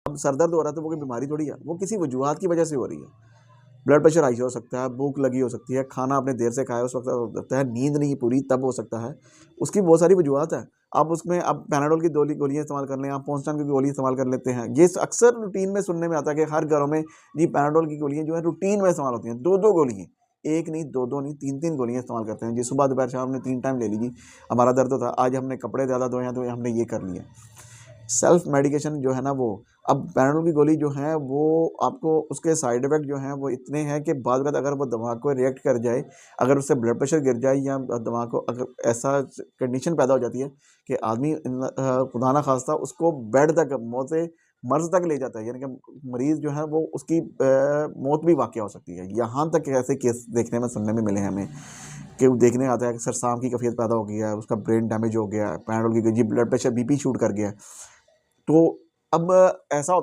अब सर दर्द हो रहा है तो वो कोई बीमारी थोड़ी है, वो किसी वजूहात की वजह से हो रही है। ब्लड प्रेशर हाई हो सकता है, भूख लगी हो सकती है, खाना आपने देर से खाया उस वक्त हो सकता है, नींद नहीं पूरी तब हो सकता है, उसकी बहुत सारी वजूहत है। आप उसमें आप पैनाडोल की गोलियाँ इस्तेमाल कर लें, आप पोंस्टान की गोली इस्तेमाल कर लेते हैं। ये अक्सर रूटीन में सुनने में आता है कि हर घरों में जी पैनाडोल की गोलियाँ जो है रूटीन में इस्तेमाल होती हैं, 2-2 गोलियाँ, 1 नहीं, 2-2 नहीं, 3-3 गोलियाँ इस्तेमाल करते हैं जी। सुबह दोपहर शाम हमने 3 टाइम ले ली जी, हमारा दर्द होता है, आज हमने कपड़े ज़्यादा धोए हैं तो हमने ये कर लिया। सेल्फ मेडिकेशन जो है ना वो, अब पैराडोल की गोली जो है वो आपको उसके साइड इफ़ेक्ट जो हैं वो इतने हैं कि बाद वक़्त अगर वो दिमाग को रिएक्ट कर जाए, अगर उससे ब्लड प्रेशर गिर जाए या दिमाग को अगर ऐसा कंडीशन पैदा हो जाती है कि आदमी खुदा ना ख़ास्ता उसको बेड तक मौत मर्ज़ तक ले जाता है, यानी कि मरीज़ जो है वो उसकी मौत भी वाक़या हो सकती है। यहाँ तक ऐसे केस देखने में सुनने में मिले हैं हमें कि वो देखने आता है कि सर सांप की कैफ़ियत पैदा हो गई है, उसका ब्रेन डैमेज हो गया है, पैराडोल की जी ब्लड प्रेशर बीपी शूट कर गया है। तो अब ऐसा